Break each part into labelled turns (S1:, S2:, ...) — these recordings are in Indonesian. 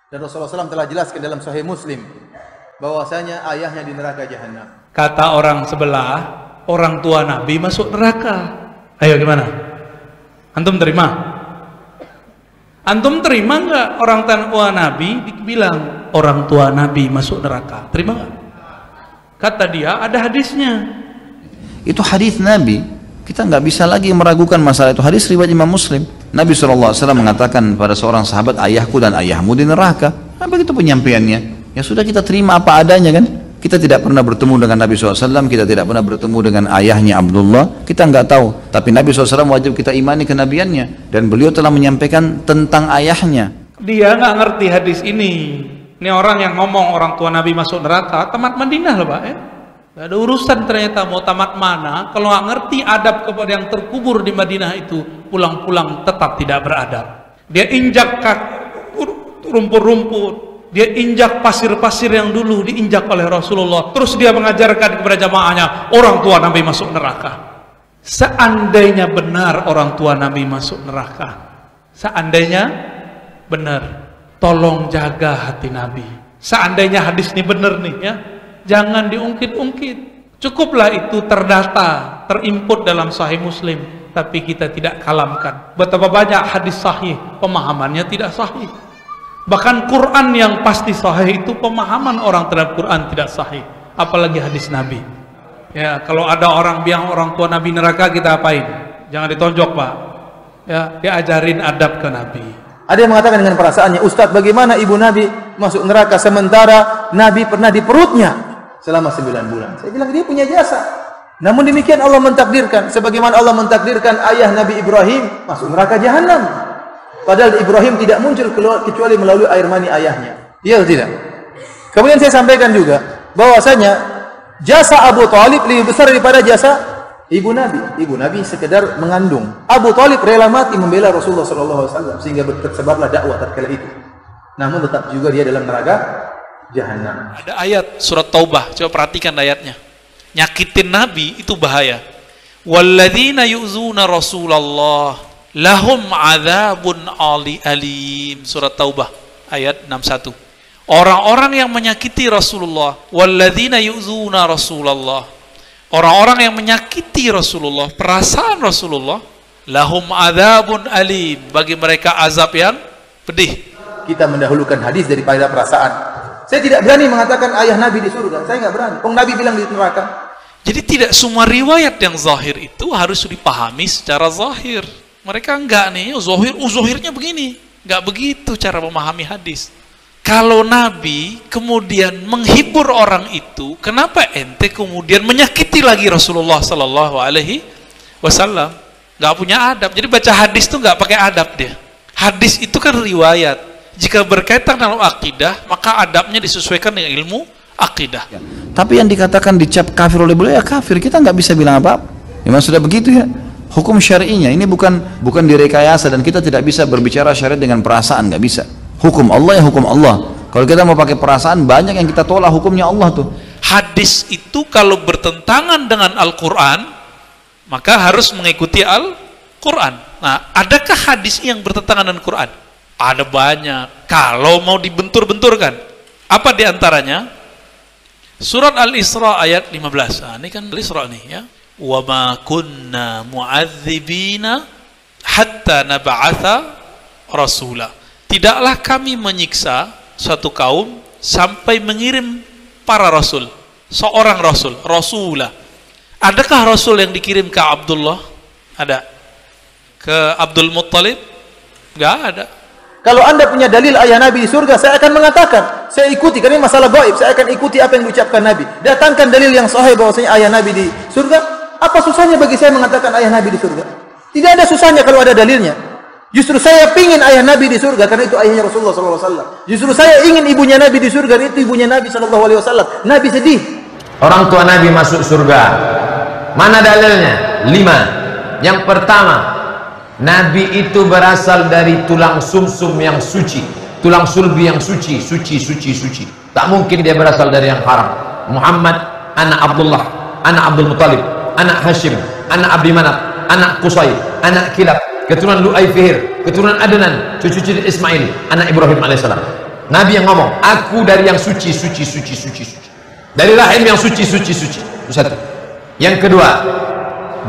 S1: Dan Rasulullah SAW telah jelaskan dalam Sahih Muslim bahwasanya ayahnya di neraka jahanam.
S2: Kata orang sebelah, orang tua Nabi masuk neraka. Ayo gimana? Antum terima? Antum terima nggak orang tua Nabi dibilang orang tua Nabi masuk neraka? Terima nggak? Kata dia ada hadisnya.
S3: Itu hadis Nabi. Kita nggak bisa lagi meragukan masalah itu. Hadis riwayat Imam Muslim. Nabi SAW mengatakan pada seorang sahabat, ayahku dan ayahmu di neraka. Apa itu penyampaiannya? Ya sudah, kita terima apa adanya kan. Kita tidak pernah bertemu dengan Nabi SAW, kita tidak pernah bertemu dengan ayahnya Abdullah, kita nggak tahu. Tapi Nabi SAW wajib kita imani kenabiannya, dan beliau telah menyampaikan tentang ayahnya.
S2: Dia nggak ngerti hadis ini. Ini orang yang ngomong orang tua Nabi masuk neraka, tamat Madinah loh Pak ya. Gak ada urusan ternyata mau tamat mana, kalau nggak ngerti adab kepada yang terkubur di Madinah itu, pulang-pulang tetap tidak beradab. Dia injak rumput-rumput, dia injak pasir-pasir yang dulu diinjak oleh Rasulullah, terus dia mengajarkan kepada jamaahnya orang tua Nabi masuk neraka. Seandainya benar orang tua Nabi masuk neraka, seandainya benar, tolong jaga hati Nabi. Seandainya hadis ini benar nih ya, jangan diungkit-ungkit. Cukuplah itu terdata, terinput dalam Sahih Muslim, tapi kita tidak kalamkan. Betapa banyak hadis sahih, pemahamannya tidak sahih. Bahkan Quran yang pasti sahih itu pemahaman orang terhadap Quran tidak sahih, apalagi hadis Nabi. Ya, kalau ada orang bilang orang tua Nabi neraka, kita apain? Jangan ditonjok Pak. Ya, diajarin adab ke Nabi.
S1: Ada yang mengatakan dengan perasaannya, Ustadz, bagaimana ibu Nabi masuk neraka sementara Nabi pernah di perutnya selama 9 bulan? Saya bilang dia punya jasa. Namun demikian Allah mentakdirkan, sebagaimana Allah mentakdirkan ayah Nabi Ibrahim masuk neraka jahanam. Padahal Ibrahim tidak muncul keluar kecuali melalui air mani ayahnya. Iya atau tidak? Kemudian saya sampaikan juga bahwasanya jasa Abu Thalib lebih besar daripada jasa ibu Nabi. Ibu Nabi sekedar mengandung. Abu Thalib rela mati membela Rasulullah SAW sehingga tersebarlah dakwah tatkala itu. Namun tetap juga dia dalam neraka jahanam.
S2: Ada ayat surat Taubah, coba perhatikan ayatnya. Nyakitin Nabi itu bahaya. Walladzina yu'zuna Rasulullah lahum adzabun alim. Surat Taubah ayat 61. Orang-orang yang menyakiti Rasulullah, walladzina yu'zuna Rasulullah, orang-orang yang menyakiti Rasulullah, perasaan Rasulullah, lahum adzabun alim, bagi mereka azab yang pedih.
S1: Kita mendahulukan hadis daripada perasaan. Saya tidak berani mengatakan ayah Nabi di surga, saya nggak berani. Nabi bilang di neraka.
S2: Jadi tidak semua riwayat yang zahir itu harus dipahami secara zahir. Mereka enggak nih, zahirnya begini. Enggak begitu cara memahami hadis. Kalau Nabi kemudian menghibur orang itu, kenapa ente kemudian menyakiti lagi Rasulullah Sallallahu Alaihi Wasallam? Enggak punya adab. Jadi baca hadis itu enggak pakai adab dia. Hadis itu kan riwayat. Jika berkaitan dengan akidah, maka adabnya disesuaikan dengan ilmu akidah.
S3: Ya. Tapi yang dikatakan dicap kafir oleh beliau ya kafir. Kita nggak bisa bilang apa-apa. Memang sudah begitu ya. Hukum syar'inya ini bukan direkayasa, dan kita tidak bisa berbicara syariat dengan perasaan, nggak bisa. Hukum Allah ya hukum Allah. Kalau kita mau pakai perasaan, banyak yang kita tolak hukumnya Allah tuh.
S2: Hadis itu kalau bertentangan dengan Al-Quran, maka harus mengikuti Al-Quran. Nah, adakah hadis yang bertentangan dengan Quran? Ada banyak. Kalau mau dibentur-benturkan, apa diantaranya? Surat Al-Isra ayat 15. Nah, ini kan Al-Isra nih ya. Wa ma kunna mu'adzibina hatta nab'atha rasula. Tidaklah kami menyiksa suatu kaum sampai mengirim para rasul, seorang rasul, rasulah. Adakah rasul yang dikirim ke Abdullah? Ada. Ke Abdul Muttalib? Enggak ada.
S1: Kalau Anda punya dalil ayah Nabi di surga, saya akan mengatakan, saya ikuti, karena ini masalah gaib, saya akan ikuti apa yang diucapkan Nabi. Datangkan dalil yang sahih bahwasanya ayah Nabi di surga. Apa susahnya bagi saya mengatakan ayah Nabi di surga? Tidak ada susahnya kalau ada dalilnya. Justru saya pingin ayah Nabi di surga karena itu ayahnya Rasulullah SAW. Justru saya ingin ibunya Nabi di surga, itu ibunya Nabi SAW. Nabi sedih.
S4: Orang tua Nabi masuk surga. Mana dalilnya? 5. Yang pertama, Nabi itu berasal dari tulang sumsum yang suci, tulang sulbi yang suci. Tak mungkin dia berasal dari yang haram. Muhammad anak Abdullah, anak Abdul Muttalib, anak Hashim, anak Abdi Manaf, anak Qusay, anak Kilab, keturunan Lu'ay Fihir, keturunan Adnan, cucu-cucu Ismail, anak Ibrahim alaihissalam. Nabi yang ngomong, aku dari yang suci, suci, suci, suci, suci. Dari rahim yang suci, suci, suci. Itu satu. Yang kedua,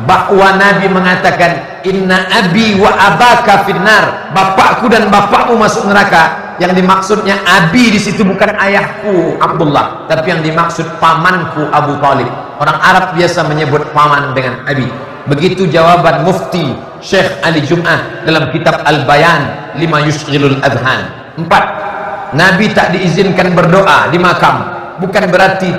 S4: bahwa Nabi mengatakan, inna abi wa abaka finnar, bapakku dan bapakmu masuk neraka. Yang dimaksudnya abi di situ bukan ayahku Abdullah, tapi yang dimaksud pamanku Abu Talib. Orang Arab biasa menyebut paman dengan abi. Begitu jawaban Mufti Syekh Ali Jum'ah dalam kitab Al-Bayan lima yushghilul adhan. 4. Nabi tak diizinkan berdoa di makam, bukan berarti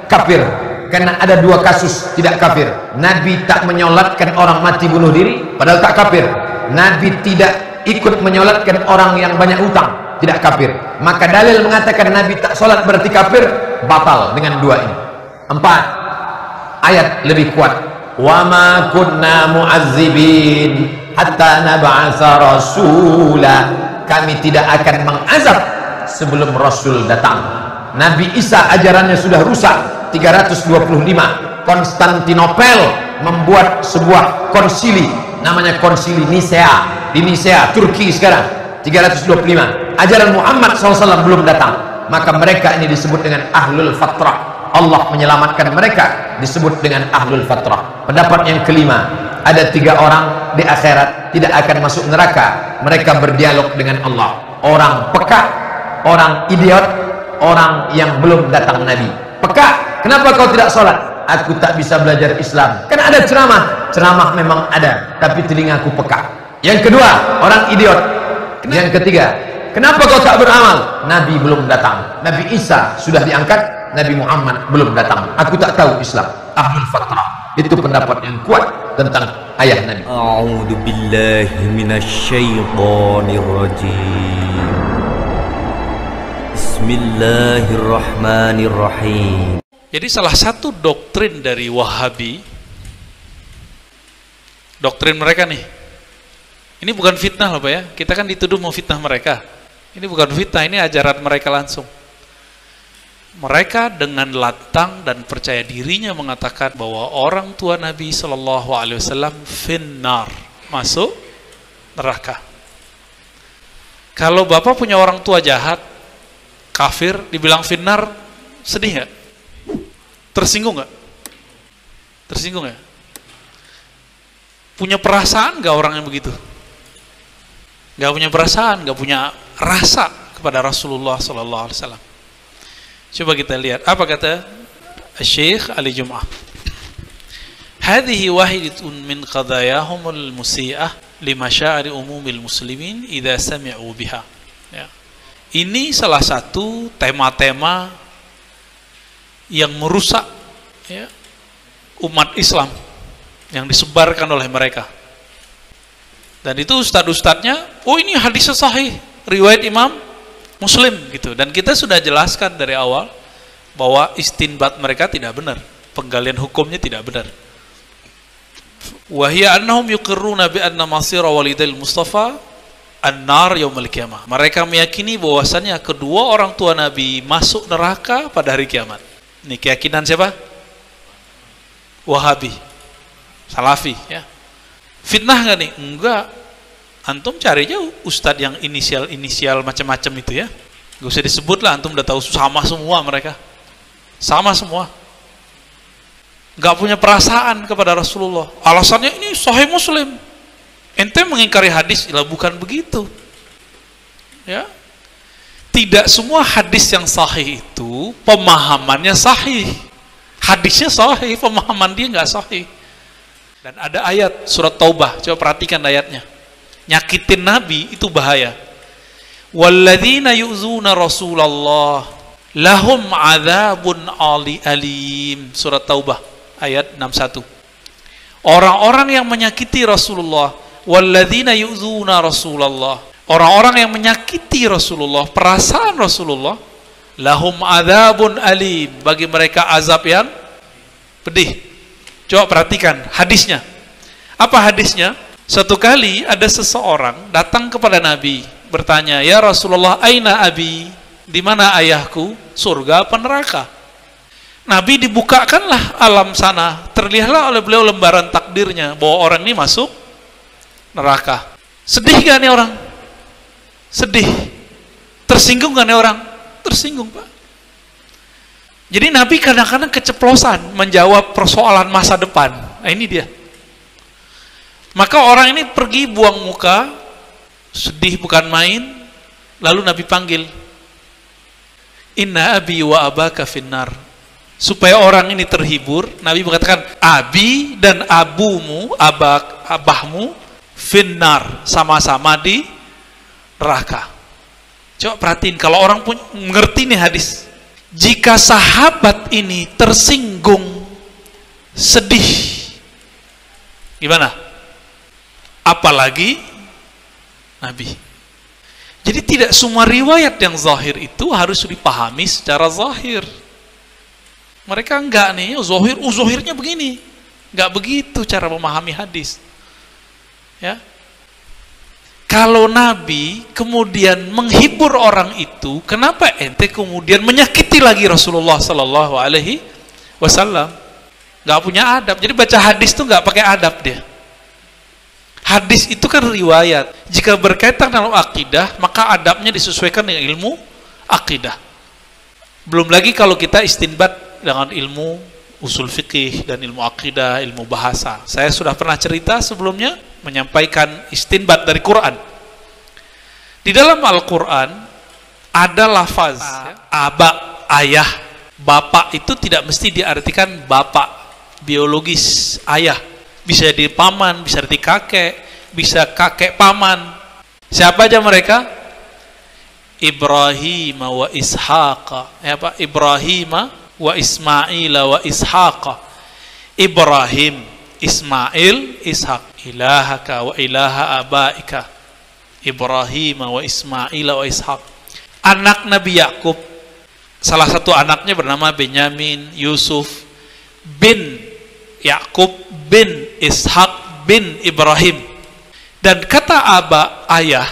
S4: kafir, karena ada 2 kasus tidak kafir. Nabi tak menyolatkan orang mati bunuh diri, padahal tak kafir. Nabi tidak ikut menyolatkan orang yang banyak utang, tidak kafir. Maka dalil mengatakan Nabi tak solat berarti kafir, batal dengan 2 ini. 4. Ayat lebih kuat, wa ma kunna mu'azzibin hatta nab'atsa rasula, kami tidak akan mengazab sebelum Rasul datang. Nabi Isa ajarannya sudah rusak 325. Konstantinopel membuat sebuah konsili, namanya konsili Nisea di Nisea, Turki sekarang, 325. Ajaran Muhammad SAW belum datang. Maka mereka ini disebut dengan ahlul fatrah. Allah menyelamatkan mereka, disebut dengan ahlul fatrah. Pendapat yang kelima, ada 3 orang di akhirat tidak akan masuk neraka. Mereka berdialog dengan Allah. Orang peka, orang idiot, orang yang belum datang Nabi. Peka, kenapa kau tidak sholat? Aku tak bisa belajar Islam. Kan ada ceramah, ceramah memang ada, tapi telingaku peka. Yang kedua, orang idiot. Yang ketiga, kenapa kau tak beramal? Nabi belum datang. Nabi Isa sudah diangkat, Nabi Muhammad belum datang. Aku tak tahu Islam. Ahlul fatrah. Itu pendapat yang kuat tentang ayah Nabi.
S5: A'udzu billahi minasyaitonir rajim. Bismillahirrahmanirrahim.
S2: Jadi salah satu doktrin dari Wahabi, doktrin mereka nih, ini bukan fitnah loh Pak ya, kita kan dituduh mau fitnah mereka. Ini bukan fitnah, ini ajaran mereka langsung. Mereka dengan lantang dan percaya dirinya mengatakan bahwa orang tua Nabi SAW finnar, masuk neraka. Kalau Bapak punya orang tua jahat, kafir, dibilang finnar, sedih nggak? Tersinggung nggak? Tersinggung nggak? Punya perasaan nggak orang yang begitu? Nggak punya perasaan, nggak punya rasa kepada Rasulullah SAW. Coba kita lihat apa kata Syekh Ali Jum'ah. Hadhihi wahidatun min qadayahumul musi'ah li masya'ari umumil muslimin idza sami'u biha. Ya. Ini salah satu tema-tema yang merusak ya, umat Islam yang disebarkan oleh mereka. Dan itu ustadz-ustadznya, oh ini hadisnya sahih, riwayat Imam Muslim gitu. Dan kita sudah jelaskan dari awal bahwa istinbat mereka tidak benar, penggalian hukumnya tidak benar. Wa hiya annahum yuqirruna bi anna masira walidil Mustafa an-nar yaumil qiyamah. Mereka meyakini bahwasannya kedua orang tua Nabi masuk neraka pada hari kiamat. Ini keyakinan siapa? Wahabi, Salafi ya. Fitnah nggak nih? Enggak. Antum cari aja ustadz yang inisial macam-macam itu ya. Gak usah disebut lah, antum udah tahu sama semua mereka. Sama semua. Gak punya perasaan kepada Rasulullah. Alasannya ini Sahih Muslim. Ente mengingkari hadis, lah bukan begitu. Ya. Tidak semua hadis yang sahih itu pemahamannya sahih. Hadisnya sahih, pemahaman dia nggak sahih. Dan ada ayat surat Taubah, coba perhatikan ayatnya. Nyakitin Nabi itu bahaya. Walladzina yu'zuna Rasulullah lahum adzabun alim. Surat Taubah ayat 61. Orang-orang yang menyakiti Rasulullah, walladzina yu'zuna Rasulullah, orang-orang yang menyakiti Rasulullah, perasaan Rasulullah, lahum adzabun alim, bagi mereka azab yang pedih. Coba perhatikan hadisnya. Apa hadisnya? Satu kali ada seseorang datang kepada Nabi bertanya, "Ya Rasulullah, aina abi?" Di mana ayahku? Surga apa neraka? Nabi dibukakanlah alam sana. Terlihatlah oleh beliau lembaran takdirnya bahwa orang ini masuk neraka. Sedih gak nih orang? Sedih. Tersinggung kan ya orang? Tersinggung, Pak. Jadi Nabi kadang-kadang keceplosan menjawab persoalan masa depan. Nah ini dia. Maka orang ini pergi buang muka, sedih bukan main, lalu Nabi panggil, Inna abi wa abaka finnar. Supaya orang ini terhibur, Nabi mengatakan, abi dan abumu, abahmu, finnar, sama-sama di neraka. Coba perhatiin, kalau orang pun mengerti nih hadis, jika sahabat ini tersinggung, sedih, gimana? Apalagi Nabi. Jadi tidak semua riwayat yang zahir itu harus dipahami secara zahir. Mereka enggak nih, zahirnya begini. Enggak begitu cara memahami hadis. Ya. Kalau Nabi kemudian menghibur orang itu, kenapa ente kemudian menyakiti lagi Rasulullah sallallahu alaihi wasallam? Enggak punya adab. Jadi baca hadis tuh enggak pakai adab dia. Hadis itu kan riwayat. Jika berkaitan dalam akidah, maka adabnya disesuaikan dengan ilmu akidah. Belum lagi kalau kita istinbat dengan ilmu usul fikih dan ilmu akidah, ilmu bahasa. Saya sudah pernah cerita sebelumnya menyampaikan istinbat dari Quran. Di dalam Al-Quran ada lafaz aba, ayah, bapak itu tidak mesti diartikan bapak biologis, ayah. Bisa jadi paman, bisa jadi kakek, bisa kakek paman. Siapa aja mereka? Ibrahim wa Ishaq. Ya Pak, Ibrahim wa Ismail wa Ishaq. Ibrahim, Ismail, Ishaq. Ilahaka wa ilaha abaika. Ibrahim wa Ismail wa Ishaq. Anak Nabi Yakub, salah satu anaknya bernama Benyamin, Yusuf bin Yakub bin Ishak bin Ibrahim. Dan kata aba, ayah,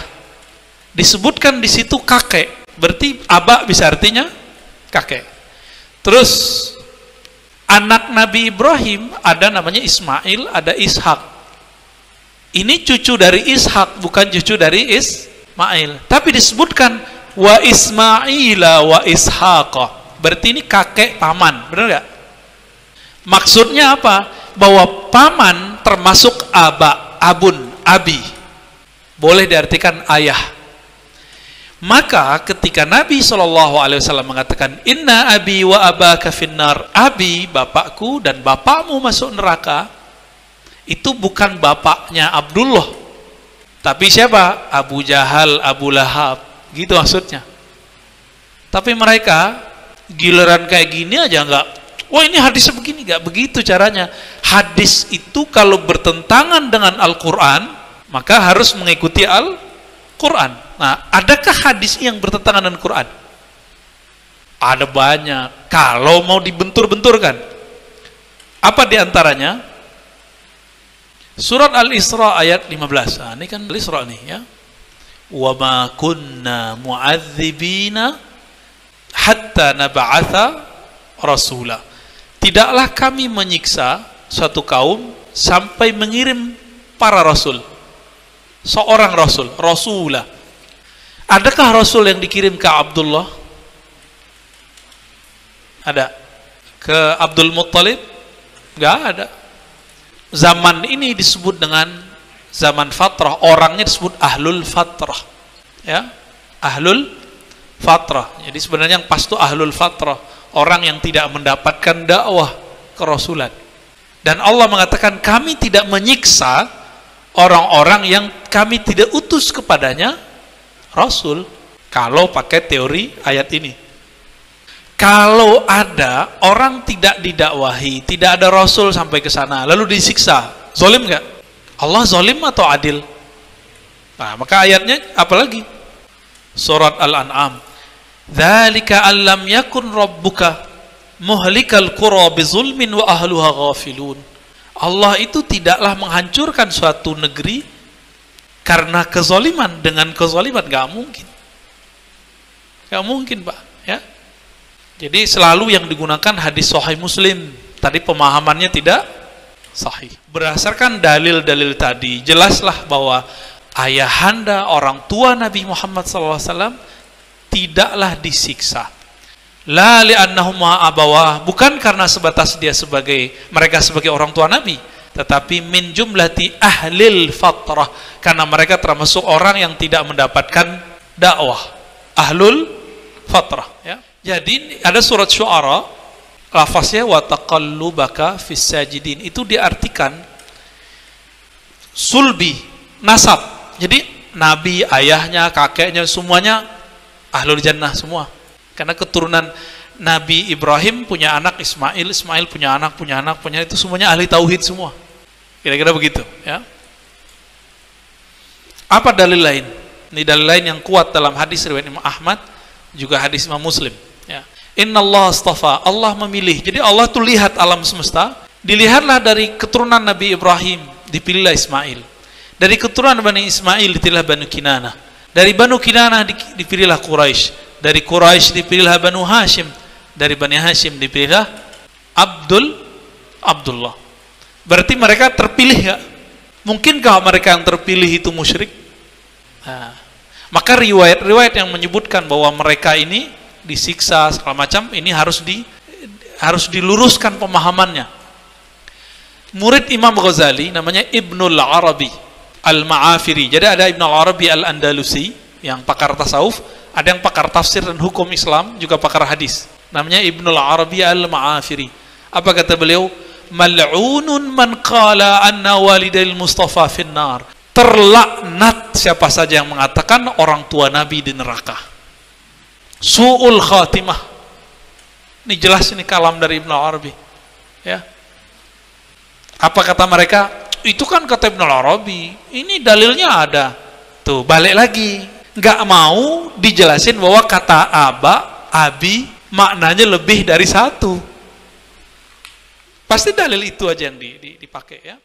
S2: disebutkan di situ kakek. Berarti aba bisa artinya kakek. Terus anak Nabi Ibrahim ada namanya Ismail, ada Ishak. Ini cucu dari Ishak, bukan cucu dari Ismail. Tapi disebutkan wa Ismaila wa Ishaq. Berarti ini kakek paman, benar nggak? Maksudnya apa? Bahwa paman termasuk aba, abun, abi. Boleh diartikan ayah. Maka ketika Nabi SAW mengatakan Inna abi wa abaka finnar, abi, bapakku dan bapakmu masuk neraka, itu bukan bapaknya Abdullah, tapi siapa? Abu Jahal, Abu Lahab, gitu maksudnya. Tapi mereka giliran kayak gini aja enggak, wah ini hadisnya begini, enggak begitu caranya. Hadis itu kalau bertentangan dengan Al-Quran, maka harus mengikuti Al-Quran. Nah, adakah hadis yang bertentangan dengan Quran? Ada banyak. Kalau mau dibentur-benturkan, apa diantaranya? Surat Al-Isra ayat 15. Nah, ini kan Al-Isra nih ya. Wa ma kunna mu'adzibina hatta nab'atha rasula. Tidaklah kami menyiksa suatu kaum sampai mengirim para rasul. Seorang rasul, rasulah. Adakah rasul yang dikirim ke Abdullah? Ada. Ke Abdul Muttalib? Enggak ada. Zaman ini disebut dengan zaman fatrah, orangnya disebut ahlul fatrah. Ya, ahlul fatrah. Jadi sebenarnya yang pas itu ahlul fatrah, orang yang tidak mendapatkan dakwah kerasulan. Dan Allah mengatakan kami tidak menyiksa orang-orang yang kami tidak utus kepadanya rasul. Kalau pakai teori ayat ini, kalau ada orang tidak didakwahi, tidak ada rasul sampai ke sana, lalu disiksa, zalim nggak? Allah zalim atau adil? Nah, maka ayatnya apalagi? Surat Al-An'am. Dzalika allam yakun rabbuka muhlikal qura bizulmin wa ahluha ghafilun. Allah itu tidaklah menghancurkan suatu negeri karena kezaliman. Dengan kezaliman nggak mungkin. Nggak mungkin, Pak, ya. Jadi selalu yang digunakan hadis Sahih Muslim. Tadi pemahamannya tidak sahih. Berdasarkan dalil-dalil tadi, jelaslah bahwa ayahanda orang tua Nabi Muhammad SAW tidaklah disiksa. La li'annahuma abawah, bukan karena sebatas mereka sebagai orang tua Nabi, tetapi min jumlati ahlil fatrah, karena mereka termasuk orang yang tidak mendapatkan dakwah, ahlul fatrah, ya. Jadi ada surat Syu'ara, lafaznya wa taqallubaka fis sajidin, itu diartikan sulbi, nasab. Jadi Nabi, ayahnya, kakeknya, semuanya ahlul jannah semua. Karena keturunan Nabi Ibrahim punya anak Ismail, Ismail punya anak, itu semuanya ahli tauhid semua. Kira-kira begitu, ya. Apa dalil lain? Ini dalil lain yang kuat dalam hadis riwayat Imam Ahmad, juga hadis Imam Muslim, ya. Innallaha astafa, Allah memilih. Jadi Allah tuh lihat alam semesta, dilihatlah dari keturunan Nabi Ibrahim, dipilihlah Ismail. Dari keturunan Bani Ismail dipilihlah Banu Kinanah. Dari Banu Kinanah dipilihlah Quraisy. Dari Quraisy dipilihlah Banu Hashim. Dari Bani Hashim dipilihlah Abdullah. Berarti mereka terpilih ya? Mungkinkah mereka yang terpilih itu musyrik? Nah, maka riwayat-riwayat yang menyebutkan bahwa mereka ini disiksa segala macam, ini harus diluruskan pemahamannya. Murid Imam Ghazali namanya Ibnul Arabi Al-Ma'afiri. Jadi ada Ibnul Arabi Al-Andalusi yang pakar tasawuf, ada yang pakar tafsir dan hukum Islam, juga pakar hadis. Namanya Ibnul Arabi Al-Ma'afiri. Apa kata beliau? Mal'unun man qala anna walidayil Mustafa finnar. Terlaknat siapa saja yang mengatakan orang tua Nabi di neraka. Su'ul khatimah. Ini jelas, ini kalam dari Ibnul Arabi, ya. Apa kata mereka? Itu kan kata Ibnul Arabi, ini dalilnya ada. Tuh, balik lagi. Nggak mau dijelasin bahwa kata abi maknanya lebih dari satu. Pasti dalil itu aja yang dipakai, ya.